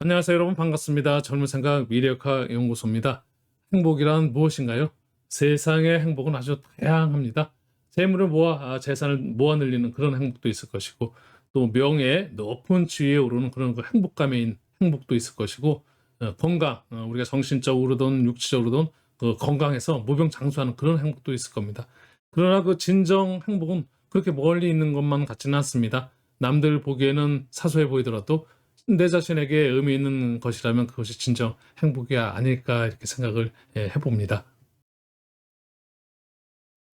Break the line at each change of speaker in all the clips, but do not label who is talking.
안녕하세요, 여러분. 반갑습니다. 젊은 생각 미래역학 연구소입니다. 행복이란 무엇인가요? 세상의 행복은 아주 다양합니다. 재물을 모아 재산을 모아 늘리는 그런 행복도 있을 것이고, 또 명예, 높은 지위에 오르는 그런 그 행복감에 있는 행복도 있을 것이고, 건강, 우리가 정신적으로든 육체적으로든 그 건강해서 무병장수하는 그런 행복도 있을 겁니다. 그러나 그 진정 행복은 그렇게 멀리 있는 것만 같지는 않습니다. 남들 보기에는 사소해 보이더라도 내 자신에게 의미 있는 것이라면 그것이 진정 행복이 아닐까 이렇게 생각을 해봅니다.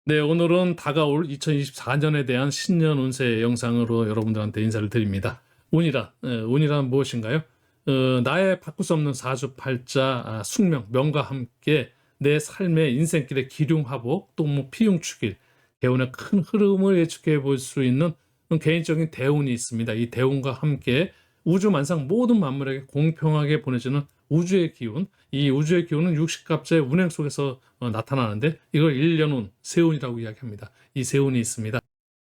네, 오늘은 다가올 2024년에 대한 신년 운세 영상으로 여러분들한테 인사를 드립니다. 운이란 무엇인가요? 나의 바꿀 수 없는 사주팔자, 숙명, 명과 함께 내 삶의 인생길의 기륭화복, 또 뭐 피용축일, 개운의 큰 흐름을 예측해 볼 수 있는 개인적인 대운이 있습니다. 이 대운과 함께 우주 만상 모든 만물에게 공평하게 보내주는 우주의 기운, 이 우주의 기운은 60갑자의 운행 속에서 나타나는데 이걸 일년운, 세운이라고 이야기합니다. 이 세운이 있습니다.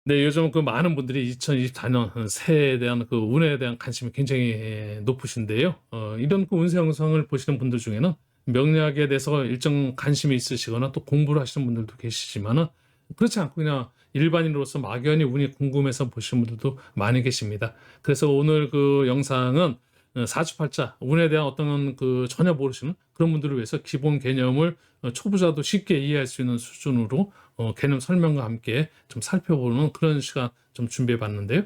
네, 요즘 그 많은 분들이 2024년 새해에 대한 그 운에 대한 관심이 굉장히 높으신데요. 이런 그 운세 영상을 보시는 분들 중에는 명리학에 대해서 일정 관심이 있으시거나 또 공부를 하시는 분들도 계시지만은 그렇지 않고 그냥 일반인으로서 막연히 운이 궁금해서 보시는 분들도 많이 계십니다. 그래서 오늘 그 영상은 사주팔자, 운에 대한 어떤 그 전혀 모르시는 그런 분들을 위해서 기본 개념을 초보자도 쉽게 이해할 수 있는 수준으로 개념 설명과 함께 좀 살펴보는 그런 시간 좀 준비해 봤는데요.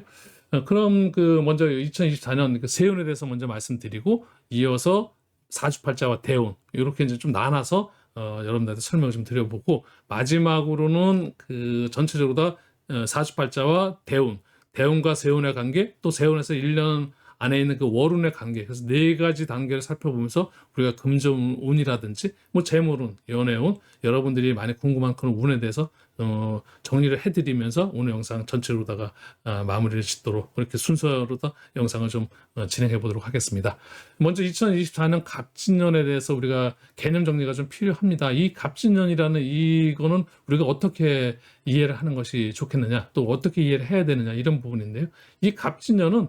그럼 그 먼저 2024년 그 세운에 대해서 먼저 말씀드리고 이어서 사주팔자와 대운 이렇게 이제 좀 나눠서 여러분들한테 설명을 좀 드려보고 마지막으로는 그 전체적으로 다 사주팔자와 대운과 세운의 관계, 또 세운에서 1년 안에 있는 그 월운의 관계, 그래서 네 가지 단계를 살펴보면서 우리가 금전운이라든지 뭐 재물운, 연애운, 여러분들이 많이 궁금한 그런 운에 대해서 정리를 해드리면서 오늘 영상 전체로다가 마무리를 짓도록 그렇게 순서로 다 영상을 좀 진행해 보도록 하겠습니다. 먼저 2024년 갑진년에 대해서 우리가 개념 정리가 좀 필요합니다. 이 갑진년이라는 이거는 우리가 어떻게 이해를 하는 것이 좋겠느냐, 또 어떻게 이해를 해야 되느냐 이런 부분인데요. 이 갑진년은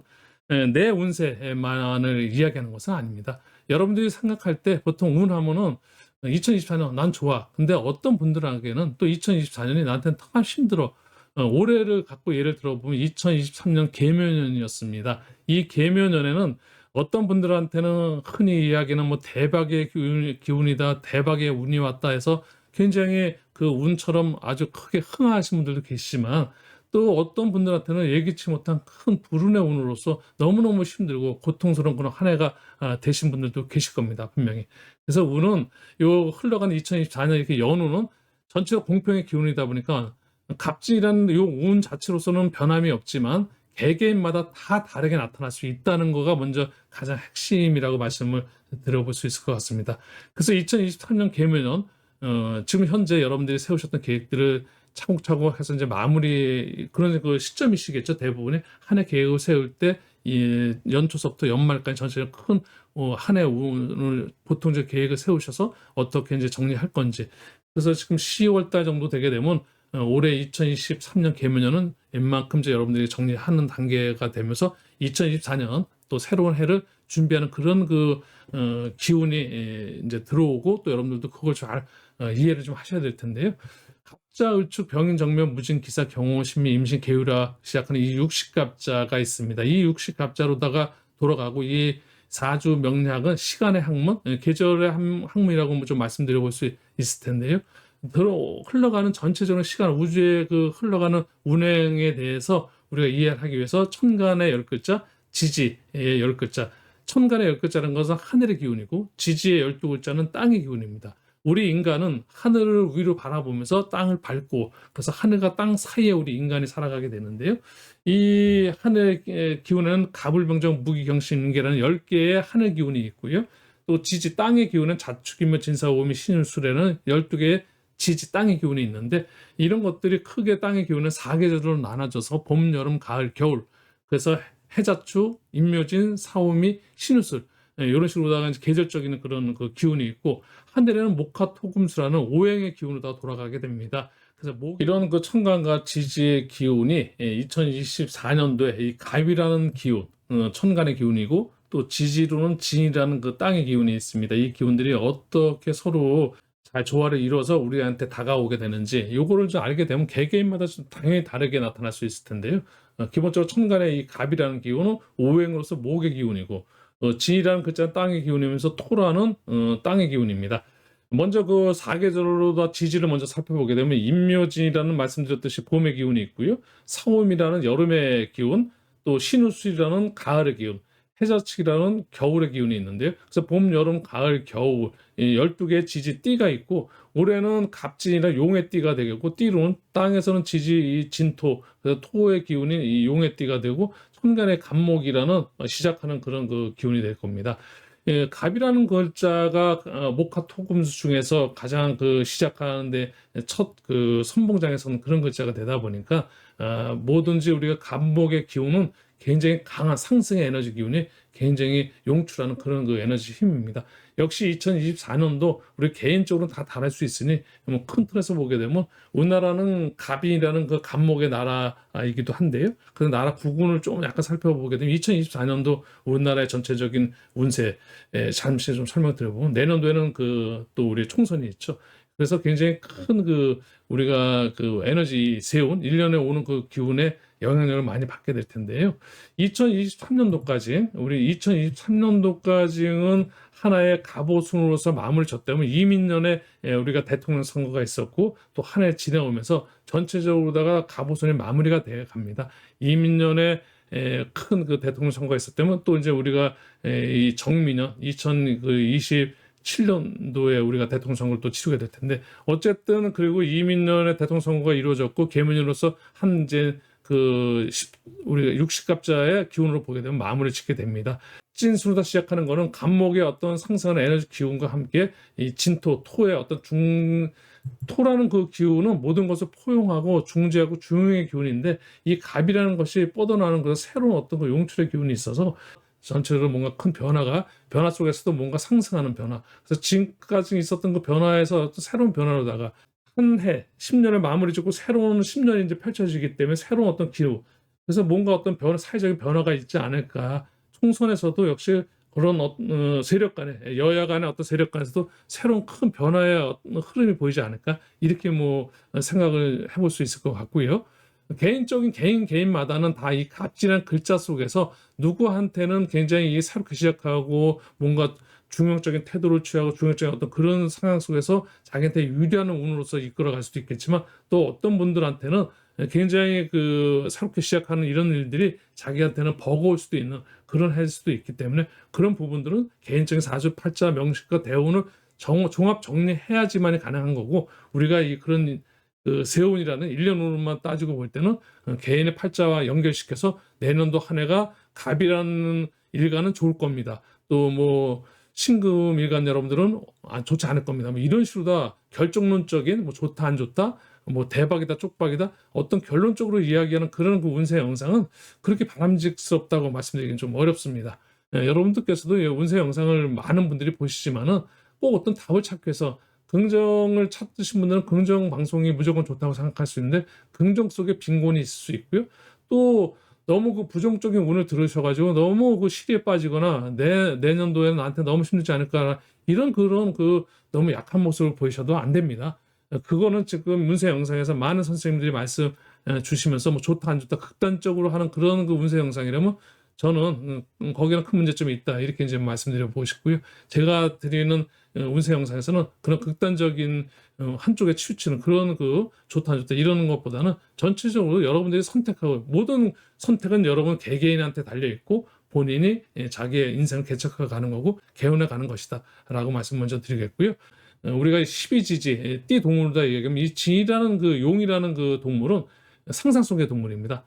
내 운세만을 이야기하는 것은 아닙니다. 여러분들이 생각할 때 보통 운 하면은 2024년 난 좋아. 근데 어떤 분들에게는 또 2024년이 나한테는 참 힘들어. 올해를 갖고 예를 들어보면 2023년 계묘년이었습니다. 이 계묘년에는 어떤 분들한테는 흔히 이야기하는 뭐 대박의 기운이다, 대박의 운이 왔다 해서 굉장히 그 운처럼 아주 크게 흥하신 분들도 계시지만 또 어떤 분들한테는 예기치 못한 큰 불운의 운으로서 너무너무 힘들고 고통스러운 그런 한 해가 되신 분들도 계실 겁니다. 분명히. 그래서 운은 요 흘러가는 2024년 이렇게 연운은 전체가 공평의 기운이다 보니까 갑진이라는 요 운 자체로서는 변함이 없지만 개개인마다 다 다르게 나타날 수 있다는 거가 먼저 가장 핵심이라고 말씀을 드려볼 수 있을 것 같습니다. 그래서 2023년 계묘년 지금 현재 여러분들이 세우셨던 계획들을 차곡차곡 해서 이제 마무리 그런 그 시점이시겠죠. 대부분의 한 해 계획을 세울 때 이 연초서부터 연말까지 전체적으로 큰 한 해 운을 보통 이제 계획을 세우셔서 어떻게 이제 정리할 건지. 그래서 지금 10월 달 정도 되게 되면 올해 2023년 계묘년은 웬만큼 이제 여러분들이 정리하는 단계가 되면서 2024년 또 새로운 해를 준비하는 그런 그 기운이 이제 들어오고 또 여러분들도 그걸 잘 이해를 좀 하셔야 될 텐데요. 갑자, 을축, 병인, 정묘, 무진, 기사, 경호, 신미, 임신, 계유라 시작하는 이 육식갑자가 있습니다. 이 육식갑자로다가 돌아가고 이 사주 명략은 시간의 학문, 계절의 학문이라고 좀 말씀드려볼 수 있을 텐데요. 흘러가는 전체적인 시간, 우주의 그 흘러가는 운행에 대해서 우리가 이해를 하기 위해서 천간의 10글자, 지지의 10글자, 천간의 10글자라는 것은 하늘의 기운이고 지지의 12글자는 땅의 기운입니다. 우리 인간은 하늘을 위로 바라보면서 땅을 밟고 그래서 하늘과 땅 사이에 우리 인간이 살아가게 되는데요. 이 하늘의 기운에는 가불병정 무기경신인계라는 10개의 하늘 기운이 있고요. 또 지지 땅의 기운은 자축인묘 진사오미 신술에는 12개의 지지 땅의 기운이 있는데 이런 것들이 크게 땅의 기운은 4계절로 나눠져서 봄, 여름, 가을, 겨울. 그래서 해자축, 인묘진, 사오미, 신우술 이런 식으로다가 계절적인 그런 그 기운이 있고 하늘에는 목화, 토금수라는 오행의 기운으로 다 돌아가게 됩니다. 그래서 이런 그 천간과 지지의 기운이 2024년도에 이 갑이라는 기운, 천간의 기운이고 또 지지로는 진이라는 그 땅의 기운이 있습니다. 이 기운들이 어떻게 서로 잘 조화를 이루어서 우리한테 다가오게 되는지 요거를 좀 알게 되면 개개인마다 좀 당연히 다르게 나타날 수 있을 텐데요. 기본적으로 천간의 이 갑이라는 기운은 오행으로서 목의 기운이고, 진이라는 글자는 땅의 기운이면서 토라는 땅의 기운입니다. 먼저 그 사계절로다 지지를 먼저 살펴보게 되면 임묘진이라는 말씀드렸듯이 봄의 기운이 있고요. 사오미라는 여름의 기운, 또 신우술이라는 가을의 기운, 해자축이라는 겨울의 기운이 있는데요. 그래서 봄, 여름, 가을, 겨울 이 12개의 지지 띠가 있고, 올해는 갑진이나 용의 띠가 되겠고, 띠로는 땅에서는 지지 이 진토, 그래서 토의 기운이 이 용의 띠가 되고, 천간의 갑목이라는 시작하는 그런 그 기운이 될 겁니다. 예, 갑이라는 글자가 목화토금수 중에서 가장 그 시작하는데 첫 그 선봉장에서는 그런 글자가 되다 보니까 뭐든지 우리가 갑목의 기운은 굉장히 강한 상승의 에너지 기운이 굉장히 용출하는 그런 그 에너지 힘입니다. 역시 2024년도 우리 개인적으로는 다 다를 수 있으니 뭐 큰 틀에서 보게 되면 우리나라는 갑이라는 그 갑목의 나라이기도 한데요. 그 나라 구군을 좀 약간 살펴보게 되면 2024년도 우리나라의 전체적인 운세 잠시 좀 설명드려보면, 내년도에는 그 또 우리 총선이 있죠. 그래서 굉장히 큰 그 우리가 그 에너지 세운 1년에 오는 그 기운에 영향력을 많이 받게 될 텐데요. 2023년도까지 우리 2023년도까지는 하나의 갑오순으로서 마무리 졌다면, 이민년에 우리가 대통령 선거가 있었고 또 한 해 지나오면서 전체적으로다가 갑오순이 마무리가 되어 갑니다. 이민년에 큰 그 대통령 선거가 있었다면, 또 이제 우리가 이 정민년 2027년도에 우리가 대통령 선거를 또 치르게 될 텐데, 어쨌든 그리고 이민년에 대통령 선거가 이루어졌고 개민년으로서 한 이제 우리가 60갑자의 기운으로 보게 되면 마무리 짓게 됩니다. 찐수로다 시작하는 거는 갑목의 어떤 상승하는 에너지 기운과 함께 이 진토, 토의 어떤 토라는 그 기운은 모든 것을 포용하고 중재하고 중용의 기운인데, 이 갑이라는 것이 뻗어나는 그 새로운 어떤 그 용출의 기운이 있어서 전체적으로 뭔가 큰 변화 속에서도 뭔가 상승하는 변화. 그래서 지금까지 있었던 그 변화에서 어떤 새로운 변화로다가 한 해, 10년을 마무리 짓고 새로운 10년이 이제 펼쳐지기 때문에 새로운 어떤 기후. 그래서 뭔가 어떤 사회적인 변화가 있지 않을까. 총선에서도 역시 그런 세력 간에, 여야 간의 어떤 세력 간에서도 새로운 큰 변화의 흐름이 보이지 않을까. 이렇게 뭐 생각을 해볼 수 있을 것 같고요. 개인적인 개인마다는 다 이 갑진한 글자 속에서 누구한테는 굉장히 새롭게 시작하고 뭔가 중용적인 태도를 취하고 중용적인 어떤 그런 상황 속에서 자기한테 유리한 운으로서 이끌어갈 수도 있겠지만, 또 어떤 분들한테는 굉장히 그 새롭게 시작하는 이런 일들이 자기한테는 버거울 수도 있는 그런 해일 수도 있기 때문에, 그런 부분들은 개인적인 사주팔자 명식과 대운을 종합 정리해야지만이 가능한 거고, 우리가 그런 그 세운이라는 1년으로만 따지고 볼 때는 개인의 팔자와 연결시켜서 내년도 한 해가 갑이라는 일간은 좋을 겁니다. 또 뭐 신금 일간 여러분들은 좋지 않을 겁니다. 뭐 이런 식으로 다 결정론적인 뭐 좋다 안 좋다, 뭐 대박이다 쪽박이다, 어떤 결론적으로 이야기하는 그런 그 운세 영상은 그렇게 바람직스럽다고 말씀드리기는 좀 어렵습니다. 여러분들께서도 이 운세 영상을 많은 분들이 보시지만은 꼭 어떤 답을 찾기 위해서 긍정을 찾으신 분들은 긍정 방송이 무조건 좋다고 생각할 수 있는데, 긍정 속에 빈곤이 있을 수 있고요. 또 너무 그 부정적인 운을 들으셔가지고 너무 그 시리에 빠지거나 내년도에는 나한테 너무 힘들지 않을까, 이런 그런 그 너무 약한 모습을 보이셔도 안 됩니다. 그거는 지금 운세 영상에서 많은 선생님들이 말씀 주시면서 뭐 좋다 안 좋다 극단적으로 하는 그런 그 운세 영상이라면, 저는 거기는 큰 문제점이 있다 이렇게 이제 말씀드려 보고 싶고요. 제가 드리는 운세 영상에서는 그런 극단적인 한쪽에 치우치는 그런 그 좋다 안 좋다 이러는 것보다는 전체적으로 여러분들이 선택하고, 모든 선택은 여러분 개개인한테 달려 있고 본인이 자기의 인생을 개척해 가는 거고 개운해 가는 것이다 라고 말씀 먼저 드리겠고요. 우리가 12지지 띠 동물이다 얘기하면, 이 진이라는 그 용이라는 그 동물은 상상 속의 동물입니다.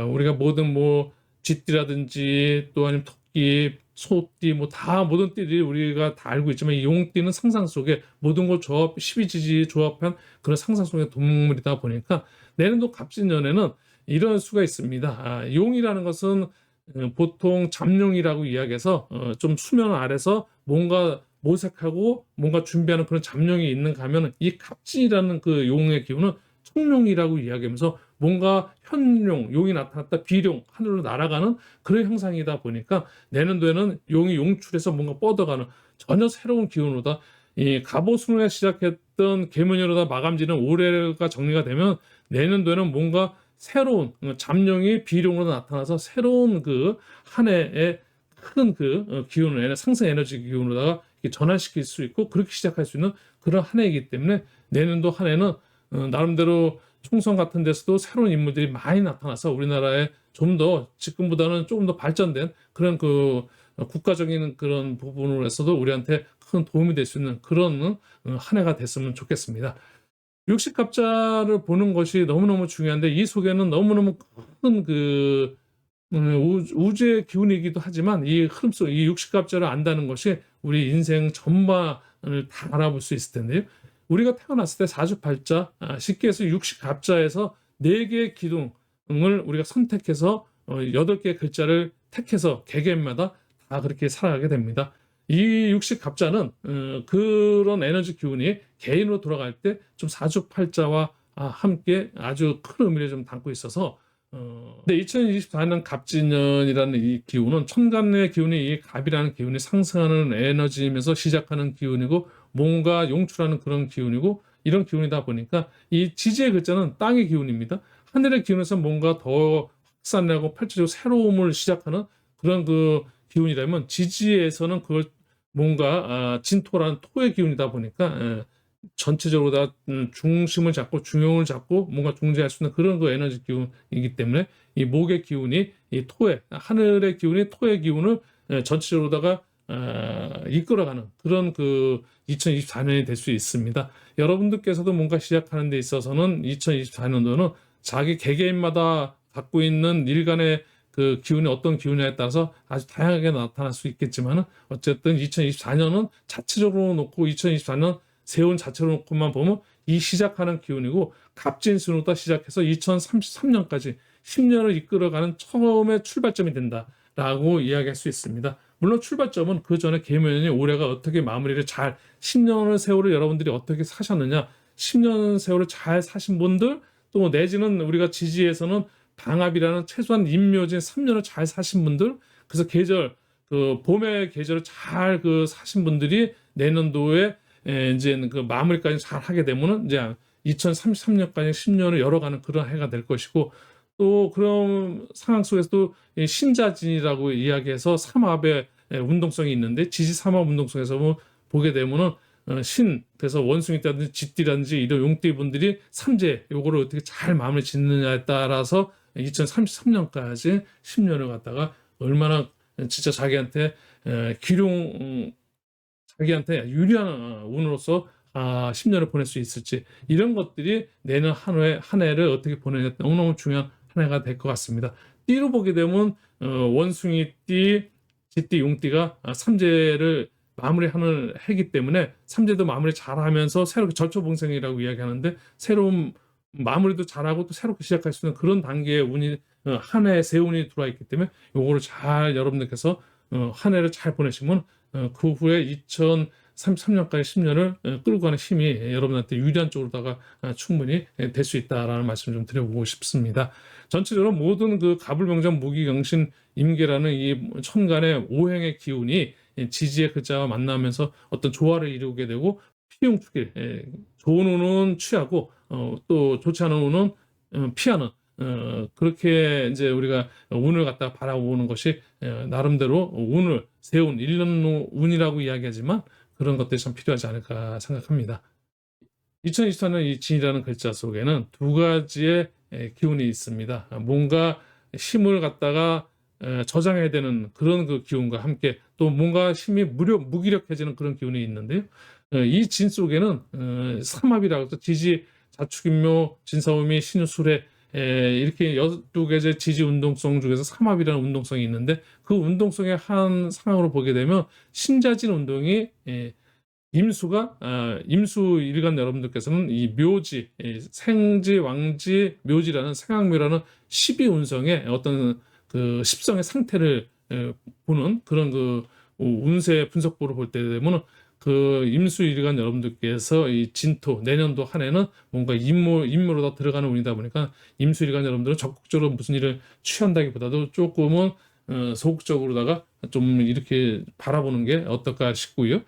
우리가 모든 뭐 쥐띠라든지 또 아니면 토끼, 소띠, 뭐 다 모든 띠들이 우리가 다 알고 있지만, 이 용띠는 상상 속에 모든 걸 12지지 조합한 그런 상상 속의 동물이다 보니까, 내년도 갑진년에는 이런 수가 있습니다. 용이라는 것은 보통 잠룡이라고 이야기해서 좀 수면 아래서 뭔가 모색하고 뭔가 준비하는 그런 잠룡이 있는 가면은, 이 갑진이라는 그 용의 기운은 청룡이라고 이야기하면서 뭔가 현용, 용이 나타났다 비룡, 하늘로 날아가는 그런 형상이다 보니까 내년도에는 용이 용출해서 뭔가 뻗어가는 전혀 새로운 기운으로다. 이 갑오순에 시작했던 계문으로다 마감지는 올해가 정리가 되면 내년도에는 뭔가 새로운 잠룡이 비룡으로 나타나서 새로운 그 한 해의 큰 그 기운을 상승 에너지 기운으로다가 전환시킬 수 있고 그렇게 시작할 수 있는 그런 한 해이기 때문에 내년도 한 해는 나름대로 총선 같은 데서도 새로운 인물들이 많이 나타나서 우리나라에 좀 더 지금보다는 조금 더 발전된 그런 그 국가적인 그런 부분으로서도 우리한테 큰 도움이 될 수 있는 그런 한 해가 됐으면 좋겠습니다. 육식갑자를 보는 것이 너무너무 중요한데 이 속에는 너무너무 큰 그 우주의 기운이기도 하지만 이 흐름 속 이 육식갑자를 안다는 것이 우리 인생 전반을 다 알아볼 수 있을 텐데요. 우리가 태어났을 때 사주팔자, 쉽게 해서 육식갑자에서 4개의 기둥을 우리가 선택해서 8개의 글자를 택해서 개개인마다 다 그렇게 살아가게 됩니다. 이 육식갑자는 그런 에너지 기운이 개인으로 돌아갈 때 좀 사주팔자와 함께 아주 큰 의미를 좀 담고 있어서 근데 2024년 갑진년이라는 이 기운은 천간의 기운이 이 갑이라는 기운이 상승하는 에너지면서 시작하는 기운이고 뭔가 용출하는 그런 기운이고 이런 기운이다 보니까 이 지지의 글자는 땅의 기운입니다. 하늘의 기운에서 뭔가 더 확산하고 펼쳐지고 새로움을 시작하는 그런 그 기운이라면 지지에서는 그걸 뭔가 진토라는 토의 기운이다 보니까 전체적으로 다 중심을 잡고 중용을 잡고 뭔가 중재할 수 있는 그런 그 에너지 기운이기 때문에 이 목의 기운이 이 토의 하늘의 기운이 토의 기운을 전체적으로다가 이끌어가는 그런 그 2024년이 될 수 있습니다. 여러분들께서도 뭔가 시작하는 데 있어서는 2024년도는 자기 개개인마다 갖고 있는 일간의 그 기운이 어떤 기운이냐에 따라서 아주 다양하게 나타날 수 있겠지만 어쨌든 2024년은 자체적으로 놓고 2024년 세운 자체로 놓고만 보면 이 시작하는 기운이고 갑진순으로 시작해서 2033년까지 10년을 이끌어가는 처음의 출발점이 된다라고 이야기할 수 있습니다. 물론 출발점은 그 전에 계면이 올해가 어떻게 마무리를 잘 10년의 세월을 여러분들이 어떻게 사셨느냐 10년 세월을 잘 사신 분들 또 내지는 우리가 지지에서는 방합이라는 최소한 임묘진 3년을 잘 사신 분들 그래서 계절 그 봄의 계절을 잘 그 사신 분들이 내년도에 이제 그 마무리까지 잘 하게 되면은 이제 2033년까지 10년을 열어가는 그런 해가 될 것이고 또 그런 상황 속에서도 신자진이라고 이야기해서 삼합의 운동성이 있는데 지지 삼합 운동성에서 뭐 보게 되면은 신 그래서 원숭이라든지 쥐띠라든지 이런 용띠 분들이 삼재 요거를 어떻게 잘 마무리 짓느냐에 따라서 2033년까지 10년을 갖다가 얼마나 진짜 자기한테 기룡 자기한테 유리한 운으로서 10년을 보낼 수 있을지 이런 것들이 내년 한 해를 어떻게 보내냐 너무너무 중요한 한 해가 될 것 같습니다. 띠로 보게 되면 원숭이띠, 쥐띠, 용띠가 삼재를 마무리하는 해기 때문에 삼재도 마무리 잘하면서 새롭게 절초봉생이라고 이야기하는데 새로운 마무리도 잘하고 또 새롭게 시작할 수 있는 그런 단계의 운이 한 해 새 운이 들어와 있기 때문에 요거를 잘 여러분들께서 한 해를 잘 보내시면 그 후에 2033년까지 10년을 끌고 가는 힘이 여러분한테 유리한 쪽으로다가 충분히 될 수 있다라는 말씀 좀 드려보고 싶습니다. 전체적으로 모든 그 가불병장 무기경신 임계라는 이 천간의 오행의 기운이 지지의 글자와 만나면서 어떤 조화를 이루게 되고 피용축일 좋은 운은 취하고 또 좋지 않은 운은 피하는 그렇게 이제 우리가 운을 갖다가 바라보는 것이 나름대로 운을 세운 1년 운이라고 이야기하지만 그런 것들이 참 필요하지 않을까 생각합니다. 2024년 이 진이라는 글자 속에는 두 가지의 기운이 있습니다. 뭔가 힘을 갖다가 저장해야 되는 그런 그 기운과 함께 또 뭔가 힘이 무기력해지는 그런 기운이 있는데요. 이 진 속에는 삼합이라고 해서 지지, 자축인묘, 진사오미, 신유술해 이렇게 12개의 지지 운동성 중에서 삼합이라는 운동성이 있는데 그 운동성의 한 상황으로 보게 되면 신자진 운동이 임수가 임수 일간 여러분들께서는 이 묘지, 생지, 왕지, 묘지라는 생학묘라는 12운성의 어떤 그 십성의 상태를 보는 그런 그 운세 분석보로 볼 때 되면 그 임수일간 여러분들께서 이 진토 내년도 한 해는 뭔가 임무로 더 들어가는 운이다 보니까 임수일간 여러분들은 적극적으로 무슨 일을 취한다기보다도 조금은 소극적으로다가 좀 이렇게 바라보는 게 어떨까 싶고요.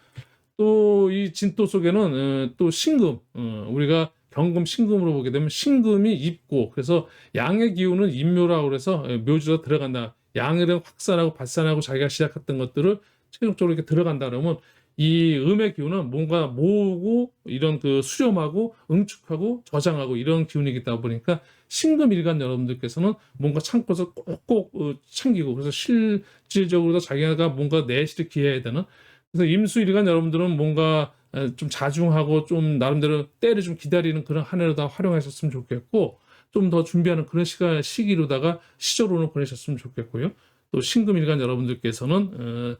또 이 진토 속에는 또 신금, 우리가 경금 신금으로 보게 되면 신금이 입고, 그래서 양의 기운은 인묘라고 그래서 묘지로 들어간다. 양을 확산하고 발산하고 자기가 시작했던 것들을 최종적으로 이렇게 들어간다 그러면 이 음의 기운은 뭔가 모으고 이런 그 수렴하고 응축하고 저장하고 이런 기운이기 보니까 신금일간 여러분들께서는 뭔가 참고서 꼭꼭 챙기고, 그래서 실질적으로 자기가 뭔가 내실을 기해야 되는, 그래서 임수일간 여러분들은 뭔가 좀 자중하고 좀 나름대로 때를 좀 기다리는 그런 한 해로 다 활용하셨으면 좋겠고, 좀 더 준비하는 그런 시기로다가 시절로는 보내셨으면 좋겠고요. 또 신금일간 여러분들께서는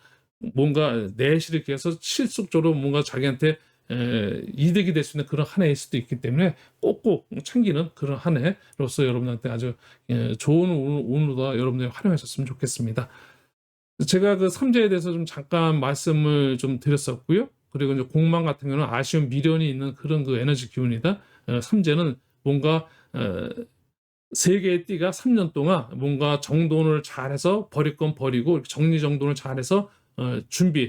뭔가 내실을 기해서 실속적으로 뭔가 자기한테 이득이 될 수 있는 그런 한 해일 수도 있기 때문에 꼭꼭 챙기는 그런 한 해로서 여러분한테 아주 좋은 운으로 여러분들이 활용하셨으면 좋겠습니다. 제가 그 삼재에 대해서 좀 잠깐 말씀을 좀 드렸었고요. 그리고 이제 공망 같은 경우는 아쉬운 미련이 있는 그런 그 에너지 기운이다. 삼재는 뭔가 세 개의 띠가 3년 동안 뭔가 정돈을 잘해서 버릴 건 버리고 정리정돈을 잘해서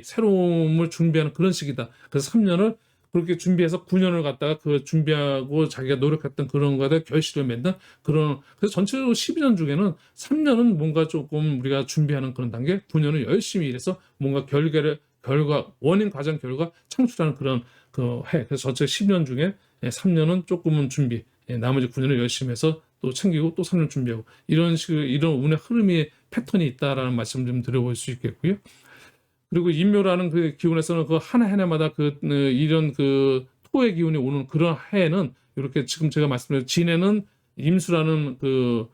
새로움을 준비하는 그런 시기다. 그래서 3년을 그렇게 준비해서 9년을 갖다가 그 준비하고 자기가 노력했던 그런 거에 결실을 맺는 그런, 그래서 전체적으로 12년 중에는 3년은 뭔가 조금 우리가 준비하는 그런 단계, 9년은 열심히 일해서 뭔가 원인 과정 결과 창출하는 그런 그 해. 그래서 전체 10년 중에 3년은 조금은 준비, 나머지 9년을 열심히 해서 또 챙기고 또 3년 준비하고 이런 식으로 이런 운의 흐름이 패턴이 있다라는 말씀 좀 드려볼 수 있겠고요. 그리고 인묘라는 그 기운에서는 그 하나하나마다 이런 그 토의 기운이 오는 그런 해에는 이렇게 지금 제가 말씀드린 진해는 임수라는 그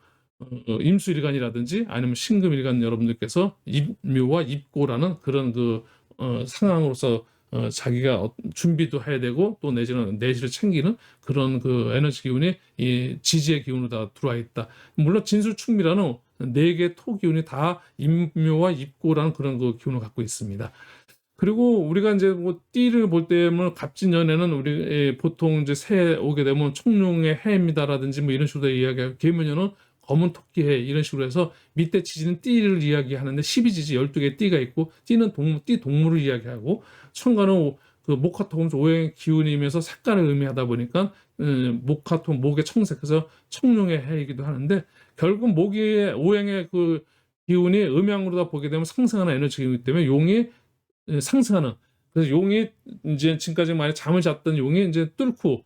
임수일간이라든지 아니면 신금일간 여러분들께서 입묘와 입고라는 그런 그 상황으로서 자기가 준비도 해야 되고 또 내지는 내실을 챙기는 그런 그 에너지 기운이 이 지지의 기운으로 다 들어와 있다. 물론 진술충미라는 네 개 토 기운이 다 임묘와 입고라는 그런 그 기운을 갖고 있습니다. 그리고 우리가 이제 뭐 띠를 볼 때면 갑진년에는 우리 보통 이제 새해 오게 되면 청룡의 해입니다라든지 뭐 이런 식으로 이야기하고, 계묘년은 검은 토끼해 이런 식으로 해서 밑에 지지는 띠를 이야기하는데 12지지 12개의 띠가 있고, 띠는 띠 동물을 이야기하고, 천간은 그 목화토금수 오행의 기운이면서 색깔을 의미하다 보니까 목화토 목의 청색해서 청룡의 해이기도 하는데, 결국 목의 오행의 그 기운이 음양으로 다 보게 되면 상승하는 에너지이기 때문에 용이 상승하는, 그래서 용이 이제 지금까지 만약 잠을 잤던 용이 이제 뚫고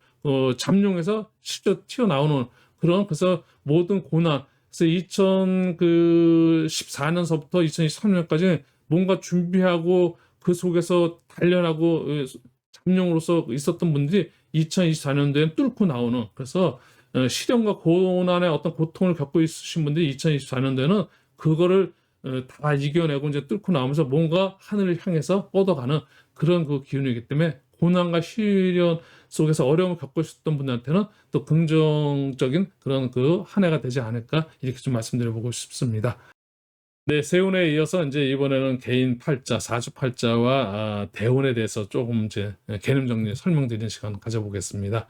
잠룡에서 실제 튀어나오는 그런, 그래서 모든 고난, 그래서 2014년서부터 2023년까지 뭔가 준비하고 그 속에서 단련하고 잠룡으로서 있었던 분들이 2024년도에 뚫고 나오는, 그래서 시련과 고난의 어떤 고통을 겪고 있으신 분들이 2024년도에는 그거를 다 이겨내고 이제 뚫고 나오면서 뭔가 하늘을 향해서 뻗어가는 그런 그 기운이기 때문에 고난과 시련 속에서 어려움을 겪고 있었던 분들한테는 또 긍정적인 그런 그 한 해가 되지 않을까, 이렇게 좀 말씀드려보고 싶습니다. 네, 세운에 이어서 이제 이번에는 개인 팔자, 사주 팔자와 대운에 대해서 조금 이제 개념 정리 설명드리는 시간 가져보겠습니다.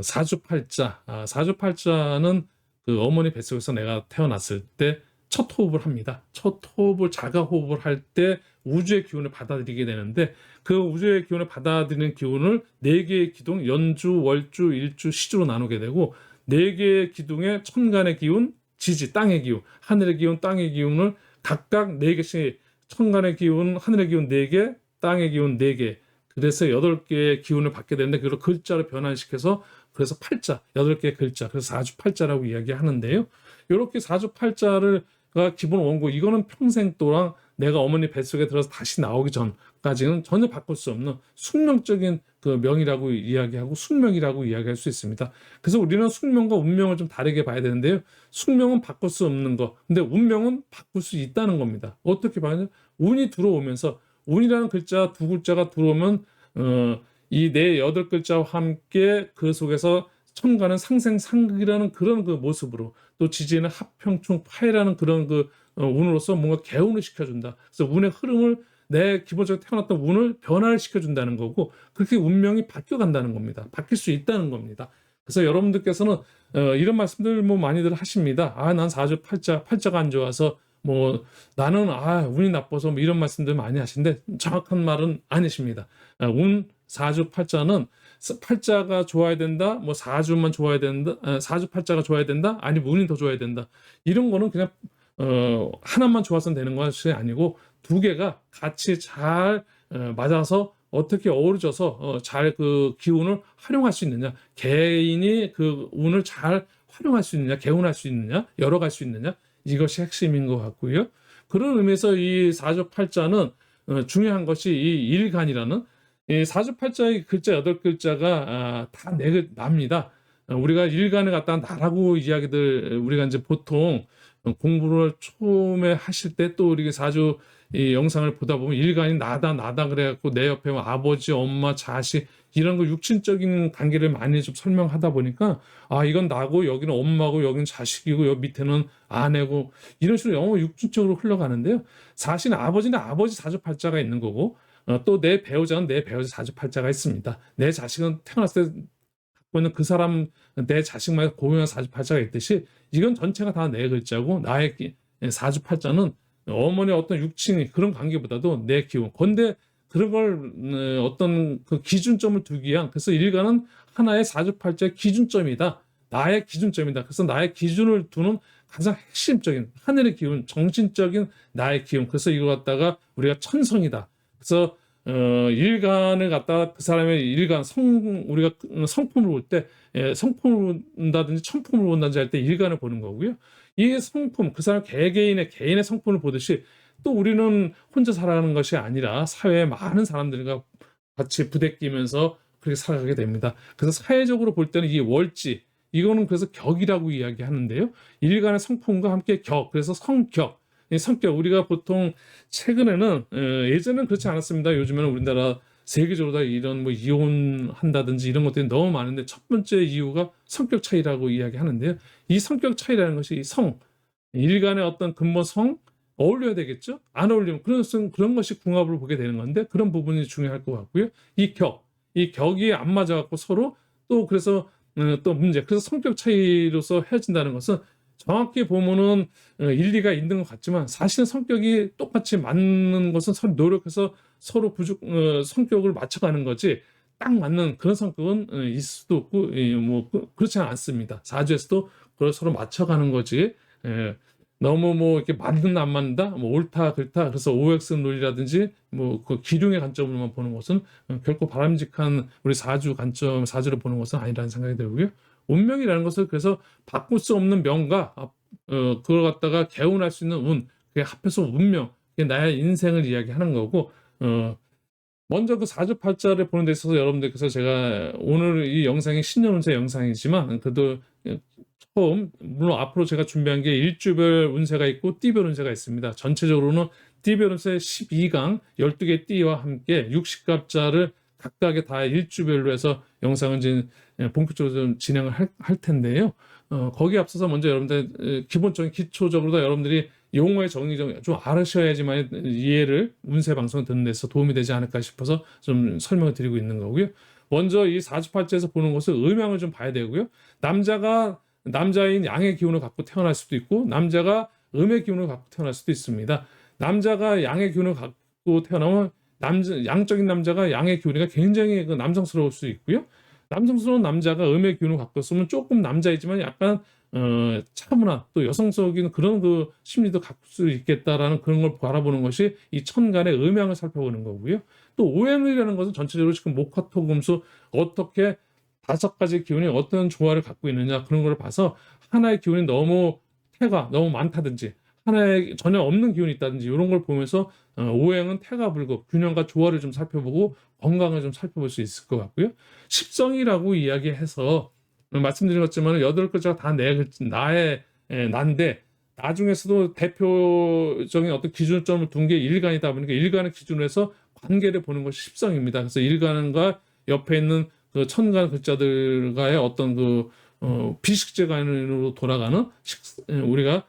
사주팔자, 사주팔자는 그 어머니 뱃속에서 내가 태어났을 때 첫 호흡을 합니다. 첫 호흡을 자가 호흡을 할 때 우주의 기운을 받아들이게 되는데, 그 우주의 기운을 받아들이는 기운을 네 개의 기둥, 연주, 월주, 일주, 시주로 나누게 되고, 네 개의 기둥의 천간의 기운, 지지, 땅의 기운, 하늘의 기운, 땅의 기운을 각각 네 개씩, 천간의 기운, 하늘의 기운 네 개, 땅의 기운 네 개, 그래서 8개의 기운을 받게 되는데, 그걸 글자로 변환시켜서 그래서 팔자, 8개의 글자, 그래서 사주팔자라고 이야기하는데요. 이렇게 사주팔자가 기본 원고, 이거는 평생 동안 내가 어머니 뱃속에 들어서 다시 나오기 전까지는 전혀 바꿀 수 없는 숙명적인 그 명이라고 이야기하고 숙명이라고 이야기할 수 있습니다. 그래서 우리는 숙명과 운명을 좀 다르게 봐야 되는데요. 숙명은 바꿀 수 없는 거, 근데 운명은 바꿀 수 있다는 겁니다. 어떻게 봐야 되냐? 운이 들어오면서, 운이라는 글자 두 글자가 들어오면 이 네 8글자와 함께 그 속에서 천간은 상생상극이라는 그런 그 모습으로, 또 지지는 합평충파이라는 그런 그 운으로서 뭔가 개운을 시켜준다. 그래서 운의 흐름을 내 기본적으로 태어났던 운을 변화를 시켜준다는 거고, 그렇게 운명이 바뀌어간다는 겁니다. 바뀔 수 있다는 겁니다. 그래서 여러분들께서는 이런 말씀들 뭐 많이들 하십니다. 난 사주 팔자가 안 좋아서 뭐 나는 운이 나빠서 뭐 이런 말씀들 많이 하시는데 정확한 말은 아니십니다. 운 사주 팔자는 팔자가 좋아야 된다, 뭐 사주만 좋아야 된다, 사주 팔자가 좋아야 된다, 아니면 운이 더 좋아야 된다, 이런 거는 그냥 하나만 좋아서 되는 것이 아니고 두 개가 같이 잘 맞아서 어떻게 어우러져서 잘 그 기운을 활용할 수 있느냐, 개인이 그 운을 잘 활용할 수 있느냐, 개운할 수 있느냐, 열어갈 수 있느냐, 이것이 핵심인 것 같고요. 그런 의미에서 이 사주팔자는 중요한 것이 이 일간이라는 이 사주팔자의 글자 8글자가 다 납니다. 우리가 일간을 갖다가 나라고 이야기들 우리가 이제 보통 공부를 처음에 하실 때 또 우리 사주 이 영상을 보다 보면 일간이 나다 그래갖고 내 옆에 아버지, 엄마, 자식 이런 거 육신적인 관계를 많이 좀 설명하다 보니까 이건 나고 여기는 엄마고 여기는 자식이고 여기 밑에는 아내고 이런 식으로 영어 육신적으로 흘러가는데요. 사실 아버지는 아버지 사주팔자가 있는 거고 또 내 배우자는 내 배우자 사주팔자가 있습니다. 내 자식은 태어났을 때 갖고 있는 그 사람 내 자식만의 고유한 사주팔자가 있듯이 이건 전체가 다 내 글자고 나의 사주팔자는 어머니 어떤 육친이 그런 관계보다도 내 기운. 그런데 그런 걸 어떤 그 기준점을 두기 위한, 그래서 일간은 하나의 사주팔자의 기준점이다. 나의 기준점이다. 그래서 나의 기준을 두는 가장 핵심적인 하늘의 기운, 정신적인 나의 기운. 그래서 이거 갖다가 우리가 천성이다. 그래서 일간을 갖다가 그 사람의 일간 우리가 성품을 볼 때 성품을 본다든지 천품을 본다든지 할 때 일간을 보는 거고요. 이 성품, 그 사람 개개인의 성품을 보듯이 또 우리는 혼자 살아가는 것이 아니라 사회에 많은 사람들과 같이 부대끼면서 그렇게 살아가게 됩니다. 그래서 사회적으로 볼 때는 이 월지, 이거는 그래서 격이라고 이야기하는데요. 일간의 성품과 함께 격, 그래서 성격, 이 성격, 우리가 보통 최근에는 예전에는 그렇지 않았습니다. 요즘에는 우리나라 세계적으로 다 이런 뭐 이혼한다든지 이런 것들이 너무 많은데 첫 번째 이유가 성격 차이라고 이야기하는데요. 이 성격 차이라는 것이 이 일간의 어떤 근본성 어울려야 되겠죠? 안 어울리면 그런 것이 궁합을 보게 되는 건데 그런 부분이 중요할 것 같고요. 이 격이 안 맞아갖고 서로 또 그래서 또 문제. 그래서 성격 차이로서 헤어진다는 것은 정확히 보면은 일리가 있는 것 같지만 사실은 성격이 똑같이 맞는 것은 서로 노력해서 서로 성격을 맞춰가는 거지 딱 맞는 그런 성격은 있을 수도 없고 뭐 그렇지는 않습니다. 사주에서도 그걸 서로 맞춰가는 거지 너무 뭐 이렇게 맞는다 안 맞는다 뭐 옳다 그렇다 그래서 OX 논리라든지 뭐 그 기륭의 관점으로만 보는 것은 결코 바람직한 우리 사주를 보는 것은 아니라는 생각이 들고요. 운명이라는 것을 그래서 바꿀 수 없는 명과 그걸 갖다가 개운할 수 있는 운, 그게 합해서 운명, 그게 나의 인생을 이야기하는 거고 먼저 그 사주팔자를 보는 데 있어서 여러분들께서 제가 오늘 이 영상이 신년운세 영상이지만 그래도 처음 물론 앞으로 제가 준비한 게 일주별 운세가 있고 띠별 운세가 있습니다. 전체적으로는 띠별 운세 12강 12개 띠와 함께 60갑자를 각각의 다 일주별로 해서 영상을 이제 본격적으로 좀 진행을 할 텐데요. 거기에 앞서서 먼저 여러분들 기본적인 기초적으로 여러분들이 용어의 정의 좀 알으셔야지만 이해를 운세 방송을 듣는 데서 도움이 되지 않을까 싶어서 좀 설명을 드리고 있는 거고요. 먼저 이 사주팔자에서 보는 것을 음양을 좀 봐야 되고요. 남자인 양의 기운을 갖고 태어날 수도 있고 남자가 음의 기운을 갖고 태어날 수도 있습니다. 남자가 양의 기운을 갖고 태어나면 양적인 남자가 양의 기운이가 굉장히 그 남성스러울 수 있고요. 남성스러운 남자가 음의 기운을 갖고 있으면 조금 남자이지만 약간 차분한 또 여성적인 그런 그 심리도 갖고 수 있겠다라는 그런 걸 바라보는 것이 이 천간의 음양을 살펴보는 거고요. 또 오행이라는 것은 전체적으로 지금 목화토금수 어떻게 5가지 기운이 어떤 조화를 갖고 있느냐 그런 걸 봐서 하나의 기운이 너무 많다든지 하나에 전혀 없는 기운이 있다든지 이런 걸 보면서 오행은 태가 불고 균형과 조화를 좀 살펴보고 건강을 좀 살펴볼 수 있을 것 같고요. 십성이라고 이야기해서 말씀드린 것처럼 8글자가 다 나의 난데 나중에서도 대표적인 어떤 기준점을 둔 게 일간이다 보니까 일간을 기준으로 해서 관계를 보는 것이 십성입니다. 그래서 일간과 옆에 있는 그 천간 글자들과의 어떤 그 비식재간으로 돌아가는 우리가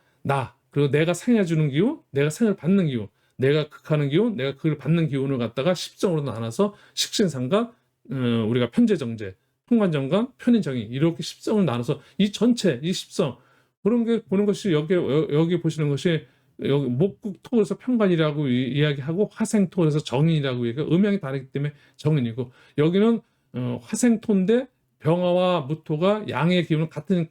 그리고 내가 생해주는 기운, 내가 생을 받는 기운, 내가 극하는 기운, 내가 그걸 받는 기운을 갖다가 10정으로 나눠서 식신상각, 우리가 편재정제, 통관정관, 편인정의 이렇게 10성을 나눠서 이 전체 이 10성 그런 게 보는 것이 여기 보시는 것이 여기 목국토에서 편관이라고 이야기하고 화생토에서 정인이라고 얘기하고 음양이 다르기 때문에 정인이고 여기는 화생토인데 병화와 무토가 양의 기운은 같은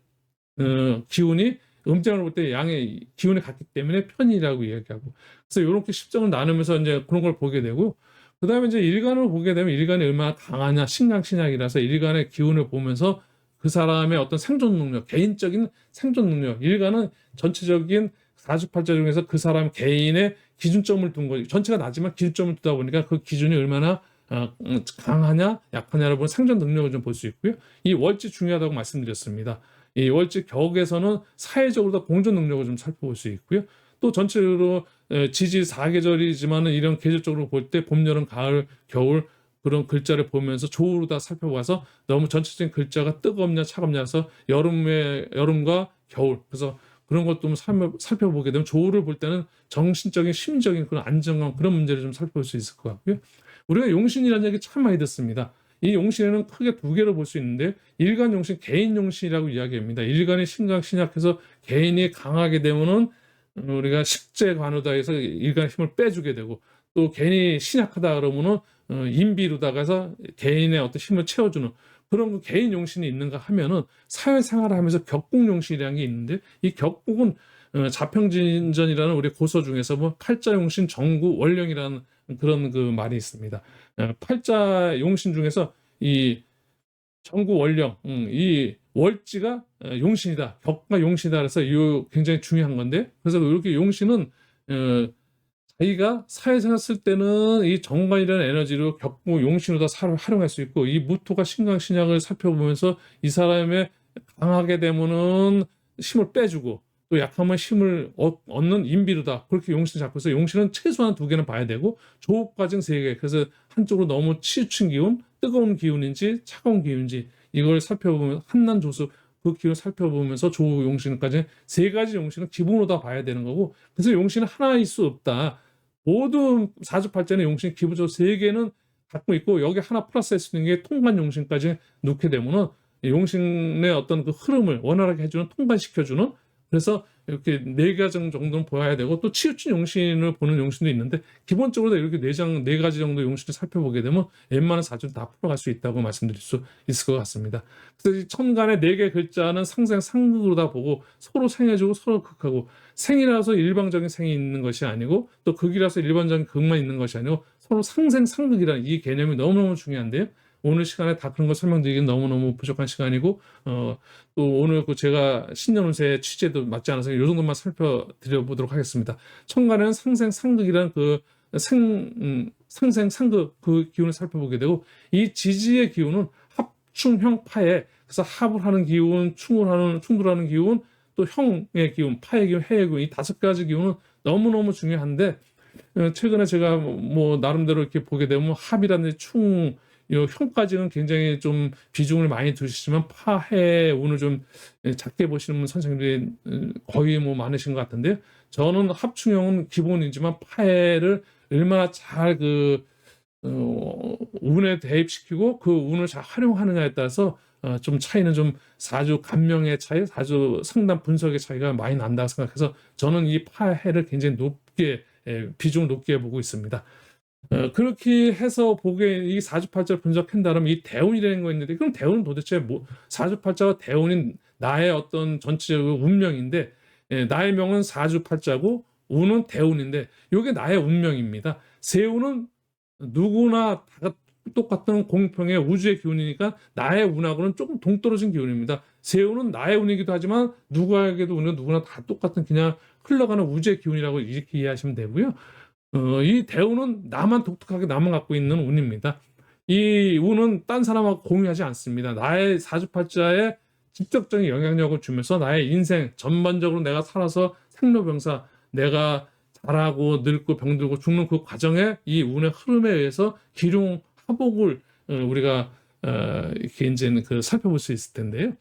기운이 음장을 볼 때 양의 기운이 같기 때문에 편이라고 이야기하고 그래서 이렇게 10정을 나누면서 이제 그런 걸 보게 되고 그 다음에 이제 일간을 보게 되면 일간이 얼마나 강하냐 신강신약이라서 일간의 기운을 보면서 그 사람의 어떤 생존 능력 개인적인 생존 능력 일간은 전체적인 사주팔자 중에서 그 사람 개인의 기준점을 둔 거지 전체가 낮지만 기준점을 두다 보니까 그 기준이 얼마나 강하냐 약하냐를 보는 생존 능력을 좀 볼 수 있고요. 이 월지 중요하다고 말씀드렸습니다. 이 월지 격에서는 사회적으로 공존 능력을 좀 살펴볼 수 있고요. 또 전체적으로 지지 4계절이지만은 이런 계절적으로 볼 때 봄, 여름, 가을, 겨울 그런 글자를 보면서 조우로 다 살펴봐서 너무 전체적인 글자가 뜨겁냐 차갑냐 해서 여름과 겨울 그래서 그런 것도 살펴보게 되면 조우를 볼 때는 정신적인 심리적인 그런 안정감 그런 문제를 좀 살펴볼 수 있을 것 같고요. 우리가 용신이라는 얘기 참 많이 듣습니다. 이 용신에는 크게 두 개로 볼 수 있는데 일간 용신, 개인 용신이라고 이야기합니다. 일간이 신강 신약해서 개인이 강하게 되면은 우리가 식재 관우다해서 일간의 힘을 빼주게 되고 또 개인이 신약하다 그러면은 인비루다가서 개인의 어떤 힘을 채워주는 그런 개인 용신이 있는가 하면은 사회생활을 하면서 격국 용신이라는 게 있는데 이 격국은 자평진전이라는 우리 고서 중에서 뭐 팔자 용신, 정구, 월령이라는 그런 그 말이 있습니다. 팔자 용신 중에서 이 정구 월령, 이 월지가 용신이다, 격과 용신이다. 그래서 이 굉장히 중요한 건데, 그래서 이렇게 용신은 자기가 사회생활 쓸 때는 이 정관이라는 에너지로 격구 용신으로 다 활용할 수 있고, 이 무토가 신강신약을 살펴보면서 이 사람의 강하게 되면은 힘을 빼주고 또 약하면 힘을 얻는 인비루다 그렇게 용신을 잡고 있어. 용신은 최소한 2개는 봐야 되고 조업과정 3개 그래서 한쪽으로 너무 치우친 기운 뜨거운 기운인지 차가운 기운인지 이걸 살펴보면 한난조수 그 기운을 살펴보면서 조우 용신까지 3가지 용신은 기본으로 다 봐야 되는 거고 그래서 용신은 하나일 수 없다. 모든 사주팔자는 용신 기본적으로 3개는 갖고 있고 여기 하나 플러스 할 수 있는 게 통관 용신까지 넣게 되면은 용신의 어떤 그 흐름을 원활하게 해주는 통관시켜주는 그래서 이렇게 4가지 정도는 보아야 되고 또 치우친 용신을 보는 용신도 있는데 기본적으로 이렇게 4가지 정도 용신을 살펴보게 되면 웬만한 사주를 다 풀어갈 수 있다고 말씀드릴 수 있을 것 같습니다. 그래서 이 천간의 4개 글자는 상생 상극으로 다 보고 서로 생해주고 서로 극하고 생이라서 일방적인 생이 있는 것이 아니고 또 극이라서 일반적인 극만 있는 것이 아니고 서로 상생 상극이라는 이 개념이 너무너무 중요한데요. 오늘 시간에 다 그런 거 설명드리기는 너무너무 부족한 시간이고 또 오늘 그 제가 신년운세 취재도 맞지 않아서 이 정도만 살펴드려보도록 하겠습니다. 천간에는 상생상극이라는 그 상생상극 그 기운을 살펴보게 되고 이 지지의 기운은 합충형파에 그래서 합을 하는 기운, 충돌하는 기운, 또 형의 기운, 파의 기운, 해의 기운 이 5가지 기운은 너무너무 중요한데 최근에 제가 뭐 나름대로 이렇게 보게 되면 합이라든지 충 형까지는 굉장히 좀 비중을 많이 두시지만 파해 운을 좀 작게 보시는 선생님들이 거의 뭐 많으신 것 같은데요. 저는 합충형은 기본이지만 파해를 얼마나 잘 운에 대입시키고 그 운을 잘 활용하느냐에 따라서 좀 차이는 좀 사주 감명의 차이, 사주 상담 분석의 차이가 많이 난다고 생각해서 저는 이 파해를 굉장히 높게 비중을 높게 보고 있습니다. 그렇게 해서 보기에 이 사주팔자를 분석한다면 이 대운이라는 거 있는데 그럼 대운은 도대체 뭐 사주팔자와 대운인 나의 어떤 전체적 운명인데 나의 명은 사주팔자고 운은 대운인데 이게 나의 운명입니다. 세운은 누구나 다 똑같은 공평의 우주의 기운이니까 나의 운하고는 조금 동떨어진 기운입니다. 세운은 나의 운이기도 하지만 누구에게도 운은 누구나 다 똑같은 그냥 흘러가는 우주의 기운이라고 이렇게 이해하시면 되고요. 이 대운은 나만 독특하게 나만 갖고 있는 운입니다. 이 운은 딴 사람하고 공유하지 않습니다. 나의 사주팔자에 직접적인 영향력을 주면서 나의 인생 전반적으로 내가 살아서 생로병사 내가 자라고 늙고 병들고 죽는 그 과정에 이 운의 흐름에 의해서 기룡화복을 우리가 이렇게 이제 살펴볼 수 있을 텐데요.